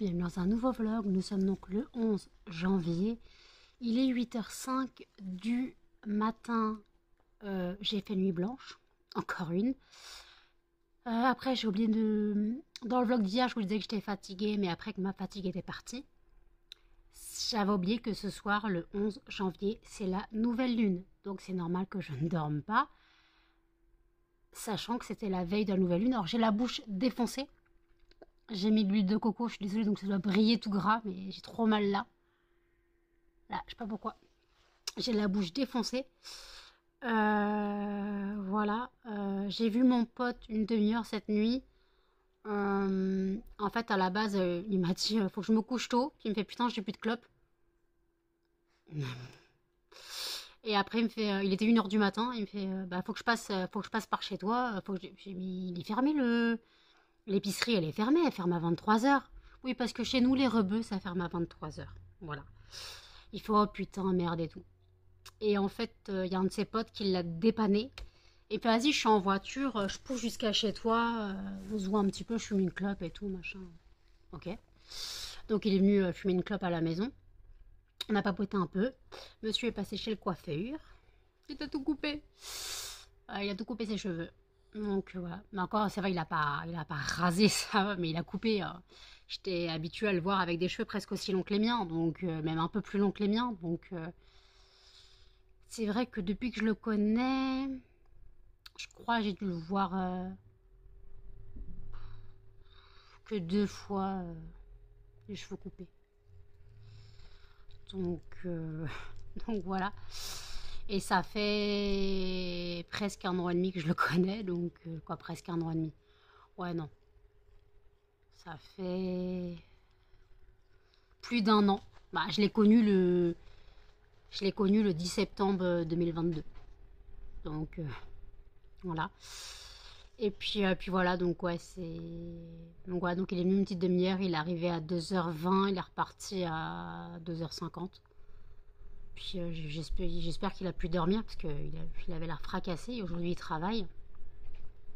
bienvenue dans un nouveau vlog. Nous sommes donc le 11 janvier. Il est 8h05 du matin. J'ai fait nuit blanche, encore une. Après, j'ai oublié de... Dans le vlog d'hier, je vous disais que j'étais fatiguée, mais après que ma fatigue était partie, j'avais oublié que ce soir, le 11 janvier, c'est la nouvelle lune. Donc c'est normal que je ne dorme pas, sachant que c'était la veille de la nouvelle lune. Alors j'ai la bouche défoncée. J'ai mis de l'huile de coco, je suis désolée, donc ça doit briller tout gras, mais j'ai trop mal là. Là, je sais pas pourquoi. J'ai la bouche défoncée. Voilà. J'ai vu mon pote une demi-heure cette nuit. En fait, à la base, il m'a dit faut que je me couche tôt. Puis il me fait putain, j'ai plus de clope. Et après, il me fait, il était 1h du matin. Il me fait bah faut que je passe par chez toi. J'ai mis, il est fermé l'épicerie, elle est fermée. Elle ferme à 23h. Oui, parce que chez nous, les rebeux, ça ferme à 23h. Voilà. Il faut oh putain, merde et tout. Et en fait, il y a un de ses potes qui l'a dépanné. Et puis vas-y, je suis en voiture, je pousse jusqu'à chez toi, on se voit un petit peu, je fume une clope et tout, machin. Ok. Donc il est venu fumer une clope à la maison. On a papoté un peu. Monsieur est passé chez le coiffeur. Il a tout coupé. Il a tout coupé ses cheveux. Donc voilà. Mais encore, ça va, il a pas rasé ça, mais il a coupé. J'étais habituée à le voir avec des cheveux presque aussi longs que les miens, donc même un peu plus longs que les miens. Donc c'est vrai que depuis que je le connais, je crois que j'ai dû le voir que 2 fois les cheveux coupés. Donc, donc voilà. Et ça fait presque 1 an et demi que je le connais. Donc, quoi, presque 1 an et demi. Ouais, non. Ça fait plus d'1 an. Bah, je l'ai connu le 10 septembre 2022. Donc, voilà. Et puis voilà, donc ouais, donc il est venu une petite demi-heure, il est arrivé à 2h20, il est reparti à 2h50. Puis j'espère qu'il a pu dormir parce qu'il avait l'air fracassé et aujourd'hui il travaille.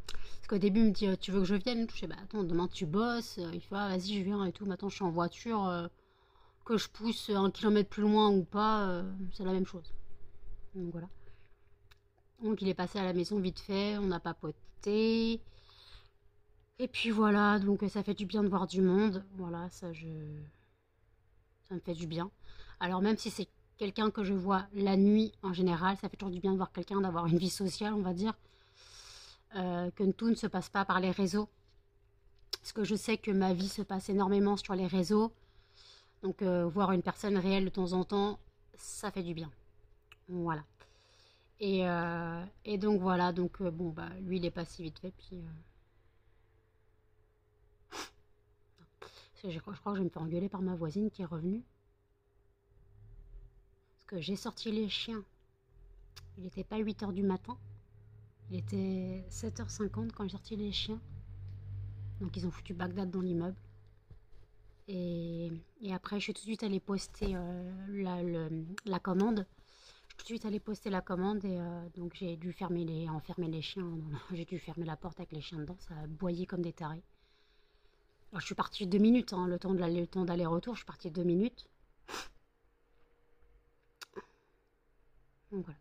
Parce qu'au début il me dit tu veux que je vienne? Je dis bah attends, demain tu bosses. Il fait ah vas-y je viens et tout, maintenant je suis en voiture, que je pousse 1 kilomètre plus loin ou pas, c'est la même chose. Donc voilà. Donc il est passé à la maison vite fait, on a papoté. Et puis voilà, donc ça fait du bien de voir du monde. Voilà, ça me fait du bien. Alors même si c'est quelqu'un que je vois la nuit en général, ça fait toujours du bien de voir quelqu'un, d'avoir une vie sociale, on va dire. Que tout ne se passe pas par les réseaux. Parce que je sais que ma vie se passe énormément sur les réseaux. Donc voir une personne réelle de temps en temps, ça fait du bien. Voilà. Et donc voilà, donc bon bah lui il est passé vite fait, puis je crois que je vais me faire engueuler par ma voisine qui est revenue. Parce que j'ai sorti les chiens. Il n'était pas 8h du matin. Il était 7h50 quand j'ai sorti les chiens. Donc ils ont foutu Bagdad dans l'immeuble. Et après je suis tout de suite allée poster la commande. Je suis tout de suite allée poster la commande et donc j'ai dû enfermer les chiens. J'ai dû fermer la porte avec les chiens dedans. Ça a aboyé comme des tarés. Alors, je suis partie 2 minutes, hein, le temps d'aller-retour, je suis partie 2 minutes. Donc voilà.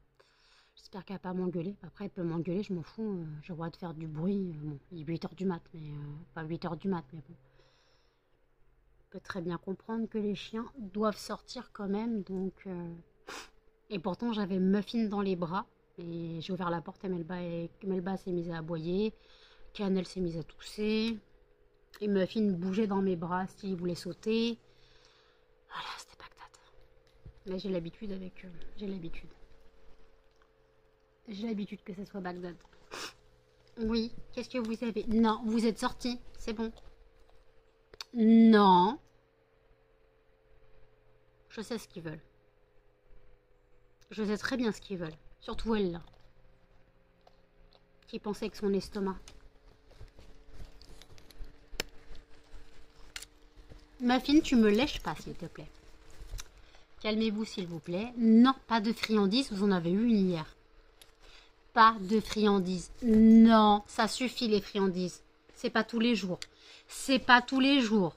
J'espère qu'elle va pas m'engueuler. Après, elle peut m'engueuler, je m'en fous. J'ai le droit de faire du bruit. Bon, il est 8h du mat, mais pas 8h du mat, mais bon. On peut très bien comprendre que les chiens doivent sortir quand même. Donc, et pourtant, j'avais Muffin dans les bras. Et j'ai ouvert la porte et Melba s'est mise à aboyer. Cannelle s'est mise à tousser. Et Muffin bougeait dans mes bras s'il voulait sauter. Voilà, c'était Bagdad. Mais j'ai l'habitude avec eux. J'ai l'habitude. J'ai l'habitude que ce soit Bagdad. Oui, qu'est-ce que vous avez? Non, vous êtes sortis, c'est bon. Non. Je sais ce qu'ils veulent. Je sais très bien ce qu'ils veulent. Surtout elle, là. Qui pensait que son estomac. Muffin, tu me lèches pas, s'il te plaît. Calmez-vous, s'il vous plaît. Non, pas de friandises, vous en avez eu une hier. Pas de friandises. Non, ça suffit les friandises. C'est pas tous les jours. C'est pas tous les jours.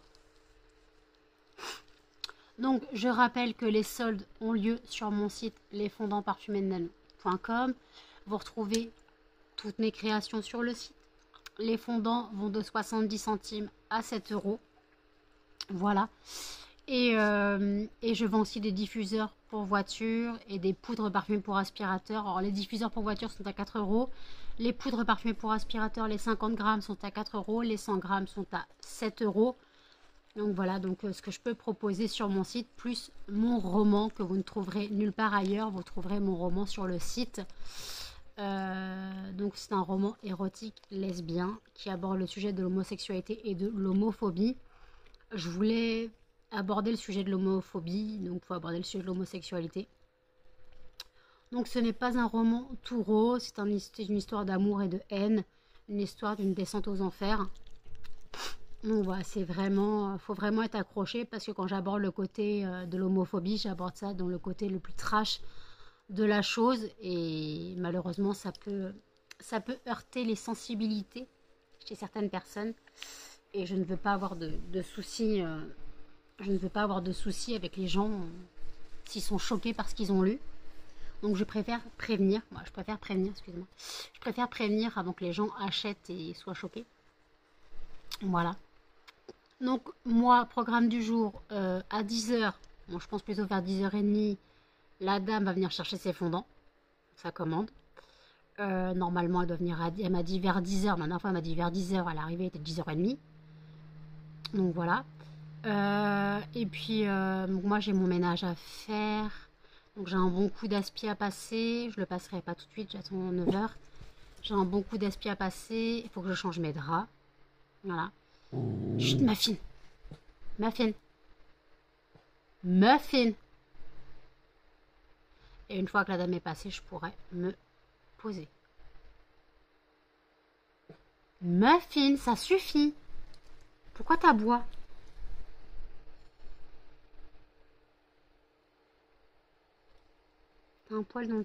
Donc, je rappelle que les soldes ont lieu sur mon site lesfondantparfumés.com. Vous retrouvez toutes mes créations sur le site. Les fondants vont de 70 centimes à 7 euros. Voilà. Et je vends aussi des diffuseurs pour voiture et des poudres parfumées pour aspirateur. Alors, les diffuseurs pour voiture sont à 4 euros. Les poudres parfumées pour aspirateur, les 50 grammes sont à 4 euros. Les 100 grammes sont à 7 euros. Donc voilà, donc ce que je peux proposer sur mon site, plus mon roman que vous ne trouverez nulle part ailleurs. Vous trouverez mon roman sur le site. Donc c'est un roman érotique lesbien qui aborde le sujet de l'homosexualité et de l'homophobie. Je voulais aborder le sujet de l'homophobie, donc il faut aborder le sujet de l'homosexualité. Donc ce n'est pas un roman tout rose, c'est une histoire d'amour et de haine, une histoire d'une descente aux enfers. Donc voilà, c'est vraiment, faut vraiment être accroché parce que quand j'aborde le côté de l'homophobie, j'aborde ça dans le côté le plus trash de la chose et malheureusement ça peut heurter les sensibilités chez certaines personnes et je ne veux pas avoir de soucis, je ne veux pas avoir de soucis avec les gens s'ils sont choqués par ce qu'ils ont lu. Donc je préfère prévenir, je préfère prévenir avant que les gens achètent et soient choqués. Voilà. Donc moi, programme du jour, à 10h, bon, je pense plutôt vers 10h30, la dame va venir chercher ses fondants, sa commande. Normalement, elle doit venir, elle m'a dit vers 10h, la dernière fois elle m'a dit vers 10h, à l'arrivée était 10h30. Donc voilà. Et puis, moi j'ai mon ménage à faire. Donc j'ai un bon coup d'aspi à passer. Je le passerai pas tout de suite, j'attends 9h. J'ai un bon coup d'aspi à passer. Il faut que je change mes draps. Voilà. Chut, Muffin. Muffin. Muffin. Et une fois que la dame est passée, je pourrais me poser. Muffin, ça suffit. Pourquoi t'aboies? T'as un poil dans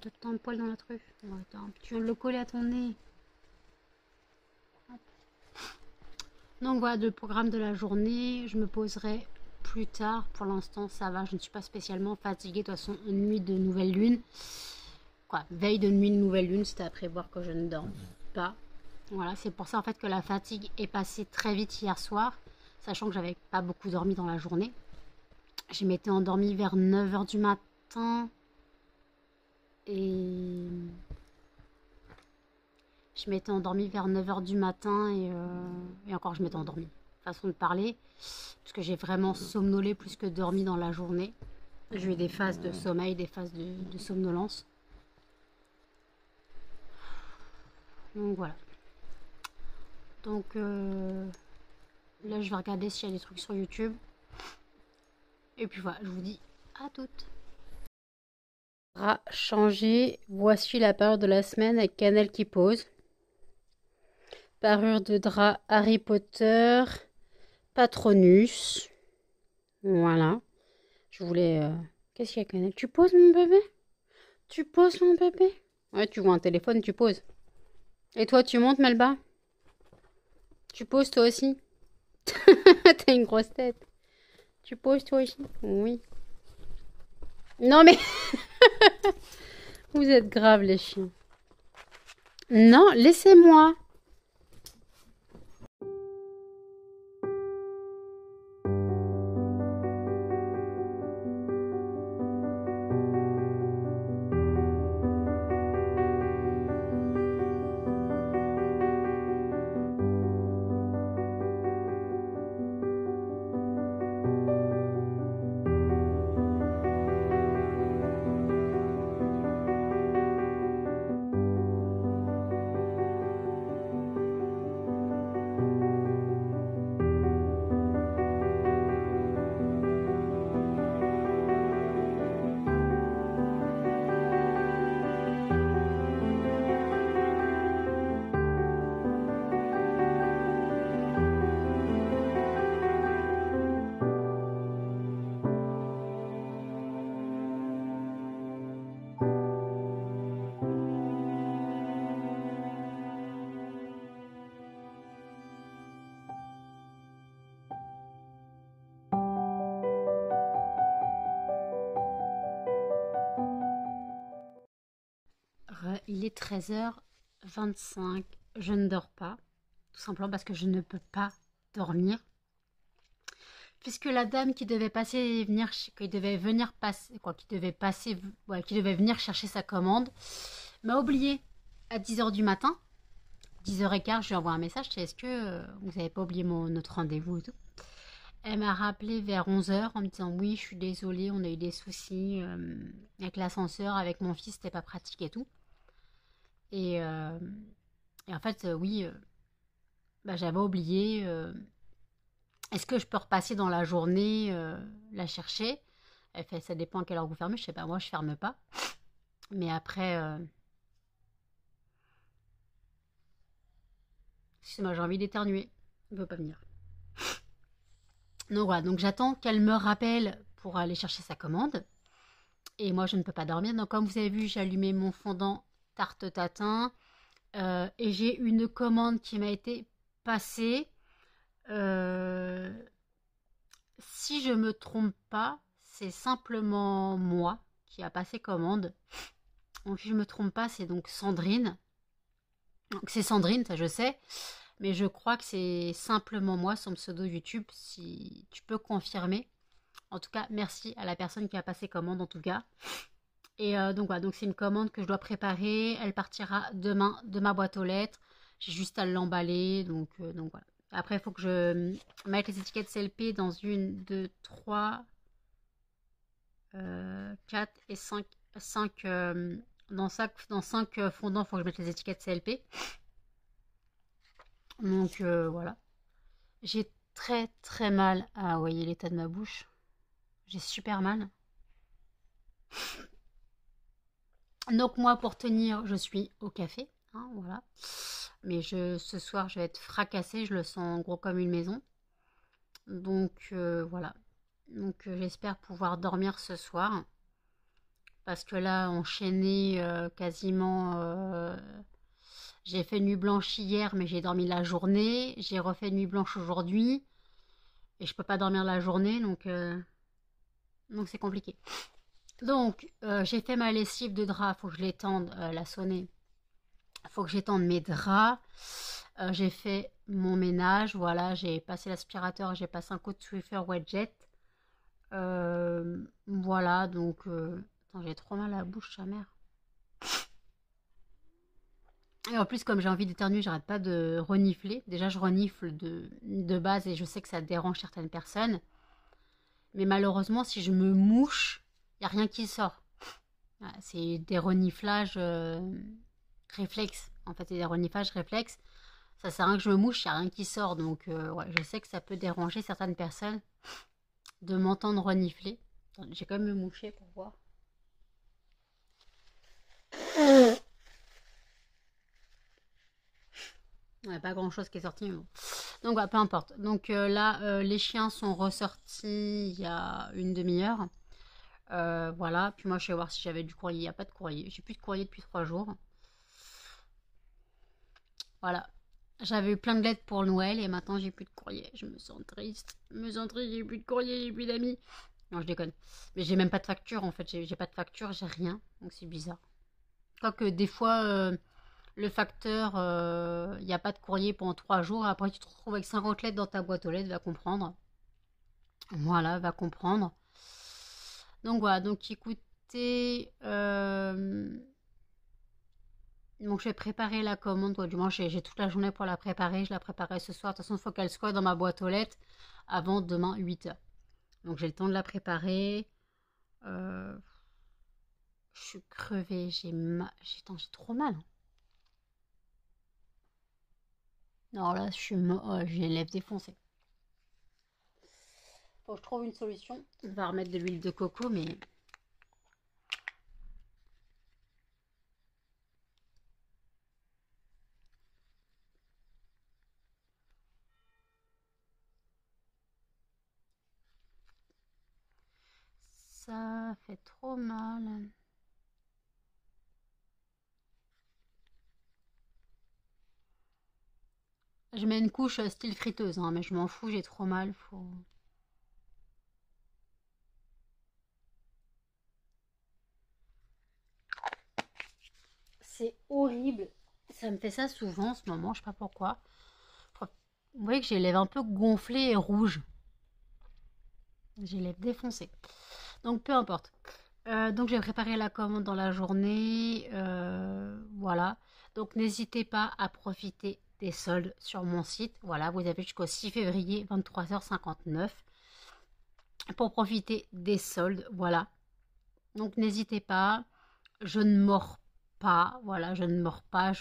la truffe. Ouais, tu viens de le coller à ton nez. Donc voilà le programme de la journée. Je me poserai plus tard. Pour l'instant, ça va. Je ne suis pas spécialement fatiguée. De toute façon, une nuit de nouvelle lune. Veille de nuit de nouvelle lune, c'était à prévoir que je ne dorme pas. Voilà, c'est pour ça en fait que la fatigue est passée très vite hier soir. Sachant que j'avais pas beaucoup dormi dans la journée. Je m'étais endormie vers 9h du matin. Et je m'étais endormie vers 9h du matin et encore je m'étais endormie. Façon de parler. Parce que j'ai vraiment somnolé plus que dormi dans la journée. J'ai eu des phases de sommeil, des phases de somnolence. Donc voilà. Donc là je vais regarder s'il y a des trucs sur YouTube. Et puis voilà, je vous dis à toutes. Changé, voici la parure de la semaine avec Cannelle qui pose. Parure de drap Harry Potter, Patronus. Voilà. Je voulais... Qu'est-ce qu'il y a, Cannelle? Tu poses, mon bébé? Tu poses, mon bébé? Ouais, tu vois un téléphone, tu poses. Et toi, tu montes, Melba? Tu poses, toi aussi? T'as une grosse tête. Tu poses, toi aussi? Oui. Non, mais... Vous êtes graves, les chiens. Non, laissez-moi. il est 13h25. Je ne dors pas. Tout simplement parce que je ne peux pas dormir. Puisque la dame qui devait qui devait venir chercher sa commande, m'a oublié à 10h du matin. 10h15, je lui envoie un message, est-ce que vous n'avez pas oublié notre rendez-vous et tout. Elle m'a rappelé vers 11h en me disant oui, je suis désolée, on a eu des soucis avec l'ascenseur, avec mon fils, c'était pas pratique et tout. Et, en fait, oui, j'avais oublié. Est-ce que je peux repasser dans la journée la chercher? Elle fait, ça dépend à quelle heure vous fermez. Je sais pas, moi je ferme pas. Mais après, excusez-moi, j'ai envie d'éternuer. Il veut pas venir. Donc voilà, donc j'attends qu'elle me rappelle pour aller chercher sa commande. Et moi je ne peux pas dormir. Donc comme vous avez vu, j'ai allumé mon fondant tarte tatin. Et j'ai une commande qui m'a été passée. Si je me trompe pas, c'est simplement moi qui a passé commande. Donc si je me trompe pas, c'est donc Sandrine. Donc c'est Sandrine, ça je sais. Mais je crois que c'est simplement moi, son pseudo YouTube, si tu peux confirmer. En tout cas, merci à la personne qui a passé commande en tout cas. Et donc voilà, donc c'est une commande que je dois préparer. Elle partira demain de ma boîte aux lettres. J'ai juste à l'emballer, donc voilà. Après, il faut que je mette les étiquettes CLP dans 1, 2, 3, 4 et 5. Dans 5 fondants, il faut que je mette les étiquettes CLP. Donc voilà. J'ai très très mal à voyez l'état de ma bouche. J'ai super mal. Donc moi, pour tenir, je suis au café. Hein, voilà. Mais ce soir, je vais être fracassée. Je le sens gros comme une maison. Donc voilà. Donc j'espère pouvoir dormir ce soir. Parce que là, enchaîné quasiment... j'ai fait nuit blanche hier, mais j'ai dormi la journée. J'ai refait nuit blanche aujourd'hui. Et je peux pas dormir la journée, donc c'est compliqué. Donc, j'ai fait ma lessive de drap. Faut que je l'étende, la sonnée. Faut que j'étende mes draps. J'ai fait mon ménage. Voilà, j'ai passé l'aspirateur. J'ai passé un coup de Swiffer Wet-Jet. Voilà, donc... Attends, j'ai trop mal à la bouche, sa mère. Et en plus, comme j'ai envie d'éternuer, j'arrête pas de renifler. Déjà, je renifle de base et je sais que ça dérange certaines personnes. Mais malheureusement, si je me mouche, il n'y a rien qui sort. Voilà, c'est des reniflages réflexes. En fait, c'est des reniflages réflexes. Ça sert à rien que je me mouche, il n'y a rien qui sort. Donc, ouais, je sais que ça peut déranger certaines personnes de m'entendre renifler. J'ai quand même me moucher pour voir. Ouais, pas grand chose qui est sorti, mais bon. Donc voilà, peu importe. Donc là, les chiens sont ressortis il y a une demi-heure. Voilà, puis moi je vais voir si j'avais du courrier. Il n'y a pas de courrier. J'ai plus de courrier depuis 3 jours. Voilà. J'avais eu plein de lettres pour Noël et maintenant j'ai plus de courrier. Je me sens triste. Je me sens triste, j'ai plus de courrier, j'ai plus d'amis. Non, je déconne. Mais j'ai même pas de facture en fait. J'ai pas de facture, j'ai rien. Donc c'est bizarre. Quoique des fois, le facteur, il n'y a pas de courrier pendant 3 jours. Après, tu te retrouves avec 50 lettres dans ta boîte aux lettres, va comprendre. Voilà, va comprendre. Donc voilà, donc écoutez, donc je vais préparer la commande. Du moins, j'ai toute la journée pour la préparer. Je la préparerai ce soir. De toute façon, il faut qu'elle soit dans ma boîte aux lettres avant demain 8h. Donc j'ai le temps de la préparer. Je suis crevée, j'ai trop mal. Non, là, j'ai les lèvres défoncées. Faut que je trouve une solution. On va remettre de l'huile de coco, mais... Ça fait trop mal. Je mets une couche style friteuse, hein, mais je m'en fous, j'ai trop mal. c'est horrible. Ça me fait ça souvent en ce moment, je sais pas pourquoi. Vous voyez que j'ai les lèvres un peu gonflées et rouges. J'ai les lèvres défoncées. Donc peu importe. Donc j'ai préparé la commande dans la journée. Voilà. Donc n'hésitez pas à profiter des soldes sur mon site. Voilà, vous avez jusqu'au 6 février, 23h59 pour profiter des soldes. Voilà. Donc n'hésitez pas. Je ne mords pas. Voilà, je ne mords pas.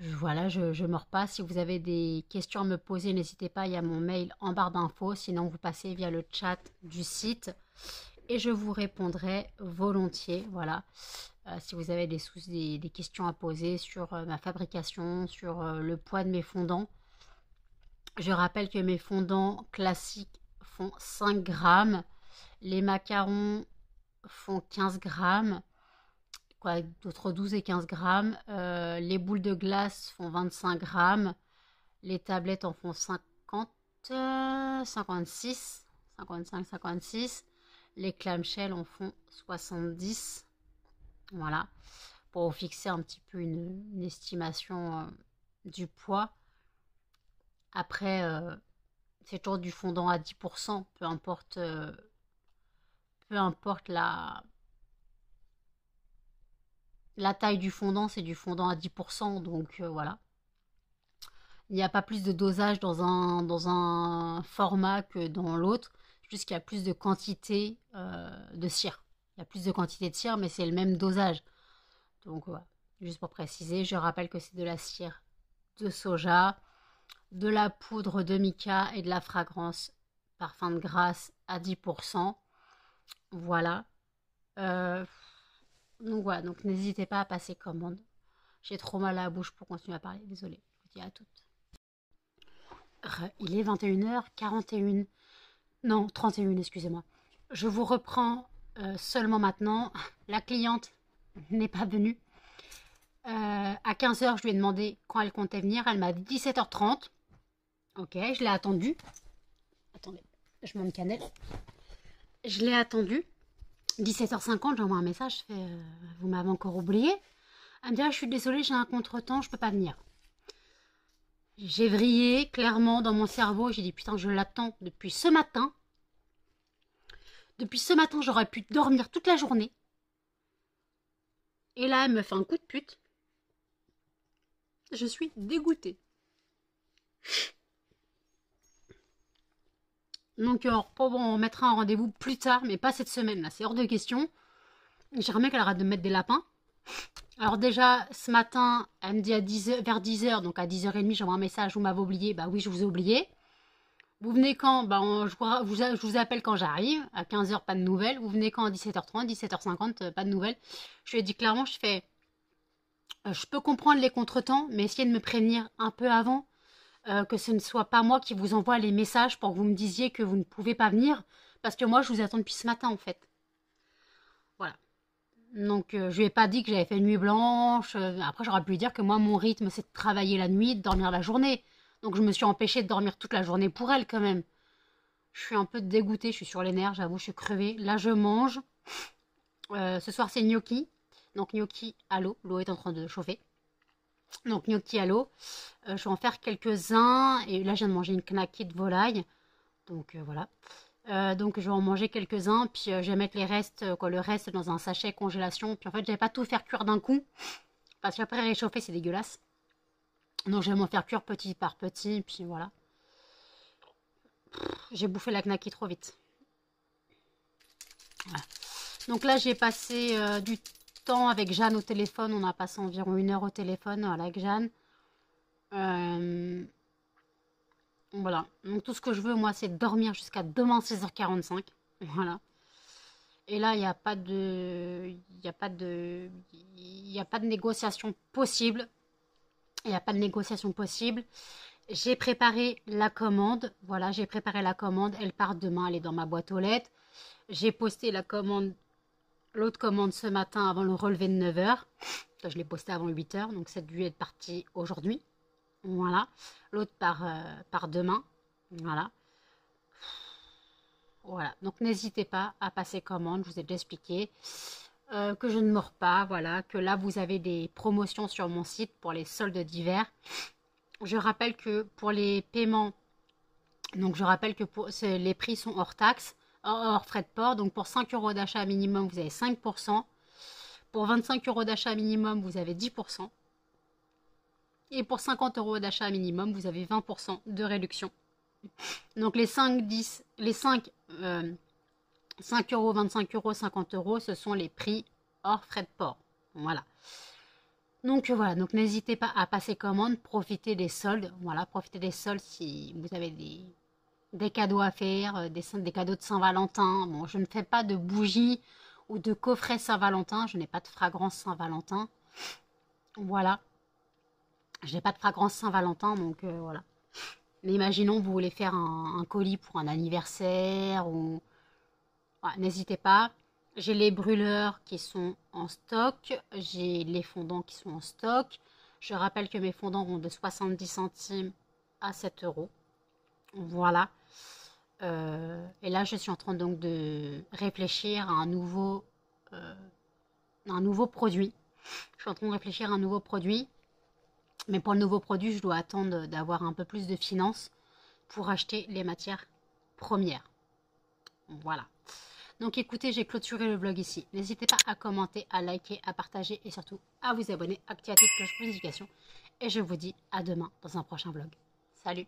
Voilà, je mords pas. Si vous avez des questions à me poser, n'hésitez pas. Il y a mon mail en barre d'infos. Sinon, vous passez via le chat du site et je vous répondrai volontiers. Voilà. Si vous avez des questions à poser sur ma fabrication, sur le poids de mes fondants. Je rappelle que mes fondants classiques font 5 grammes. Les macarons font 15 grammes. Quoi, d'autres 12 et 15 grammes. Les boules de glace font 25 grammes. Les tablettes en font 50, 56, 55, 56. Les clamshells en font 70. Voilà. Pour vous fixer un petit peu une estimation du poids. Après, c'est toujours du fondant à 10%. Peu importe la taille du fondant, c'est du fondant à 10%, donc voilà. Il n'y a pas plus de dosage dans un format que dans l'autre, juste qu'il y a plus de quantité de cire. Il y a plus de quantité de cire, mais c'est le même dosage. Donc voilà, juste pour préciser, je rappelle que c'est de la cire de soja, de la poudre de mica et de la fragrance parfum de grâce à 10%. Voilà. Donc voilà, donc n'hésitez pas à passer commande. J'ai trop mal à la bouche pour continuer à parler, désolée. Je vous dis à toutes. Il est 21h41. Non, 31, excusez-moi. Je vous reprends seulement maintenant. La cliente n'est pas venue. À 15h, je lui ai demandé quand elle comptait venir. Elle m'a dit 17h30. Ok, je l'ai attendue. Attendez, je mets une cannelle. Je l'ai attendue. 17h50, j'envoie un message. Je fais, vous m'avez encore oublié. Elle me dit, ah, je suis désolée, j'ai un contretemps, je peux pas venir. J'ai vrillé clairement dans mon cerveau. J'ai dit, putain, je l'attends depuis ce matin. Depuis ce matin, j'aurais pu dormir toute la journée. Et là, elle me fait un coup de pute. Je suis dégoûtée. Donc, on mettra un rendez-vous plus tard, mais pas cette semaine là, c'est hors de question. J'aimerais qu'elle arrête de me mettre des lapins. Alors déjà, ce matin, elle me dit vers 10h, donc à 10h30, j'envoie un message, vous m'avez oublié. Bah oui, je vous ai oublié. Vous venez quand? Bah je vous appelle quand j'arrive. À 15h, pas de nouvelles. Vous venez quand? À 17h30, 17h50, pas de nouvelles. Je lui ai dit clairement, je fais... je peux comprendre les contretemps, mais essayez de me prévenir un peu avant. Que ce ne soit pas moi qui vous envoie les messages pour que vous me disiez que vous ne pouvez pas venir. Parce que moi, je vous attends depuis ce matin, en fait. Voilà. Donc, je lui ai pas dit que j'avais fait nuit blanche. Après, j'aurais pu lui dire que moi, mon rythme, c'est de travailler la nuit, de dormir la journée. Donc, je me suis empêchée de dormir toute la journée pour elle, quand même. Je suis un peu dégoûtée, je suis sur les nerfs, j'avoue, je suis crevée. Là, je mange. Ce soir, c'est gnocchi. Donc, gnocchi à l'eau. L'eau est en train de chauffer. Donc, gnocchi à l'eau. Je vais en faire quelques-uns. Et là, je viens de manger une knacky de volaille. Donc, voilà. Donc, je vais en manger quelques-uns. Puis, je vais mettre le reste dans un sachet congélation. Puis, en fait, je vais pas tout faire cuire d'un coup. Parce qu'après, réchauffer, c'est dégueulasse. Donc, je vais m'en faire cuire petit par petit. Puis, voilà. J'ai bouffé la knacky trop vite. Voilà. Donc là, j'ai passé du temps avec Jeanne au téléphone. On a passé environ 1 heure au téléphone avec Jeanne. Voilà. Donc tout ce que je veux, moi, c'est dormir jusqu'à demain 16h45. Voilà. Et là, il n'y a pas de... Il n'y a pas de... Il n'y a pas de négociation possible. Il n'y a pas de négociation possible. J'ai préparé la commande. Voilà, j'ai préparé la commande. Elle part demain. Elle est dans ma boîte aux lettres. J'ai posté la commande... L'autre commande ce matin avant le relevé de 9h. Je l'ai posté avant 8h. Donc, cette dû être partie aujourd'hui. Voilà. L'autre part demain. Voilà. Voilà. Donc, n'hésitez pas à passer commande. Je vous ai déjà expliqué. que je ne mords pas, voilà, que là vous avez des promotions sur mon site pour les soldes d'hiver. Je rappelle que pour les paiements, donc je rappelle que les prix sont hors taxe, hors frais de port, donc pour 5 euros d'achat minimum, vous avez 5%. Pour 25 euros d'achat minimum, vous avez 10%. Et pour 50 euros d'achat minimum, vous avez 20% de réduction. Donc les 5, 10, les 5, 5 euros, 25 euros, 50 euros, ce sont les prix hors frais de port. Voilà. Donc voilà, donc n'hésitez pas à passer commande, profitez des soldes. Voilà, profitez des soldes si vous avez des cadeaux à faire, des cadeaux de Saint-Valentin. Bon, je ne fais pas de bougies ou de coffrets Saint-Valentin, je n'ai pas de fragrance Saint-Valentin. Voilà, je n'ai pas de fragrance Saint-Valentin, donc voilà. Mais imaginons, vous voulez faire un colis pour un anniversaire ou... Voilà, n'hésitez pas. J'ai les brûleurs qui sont en stock. J'ai les fondants qui sont en stock. Je rappelle que mes fondants vont de 70 centimes à 7 euros. Voilà. Et là, je suis en train donc de réfléchir à un nouveau produit. Je suis en train de réfléchir à un nouveau produit. Mais pour le nouveau produit, je dois attendre d'avoir un peu plus de finances pour acheter les matières premières. Voilà. Donc écoutez, j'ai clôturé le vlog ici. N'hésitez pas à commenter, à liker, à partager et surtout à vous abonner, activer la cloche de notification. Et je vous dis à demain dans un prochain vlog. Salut!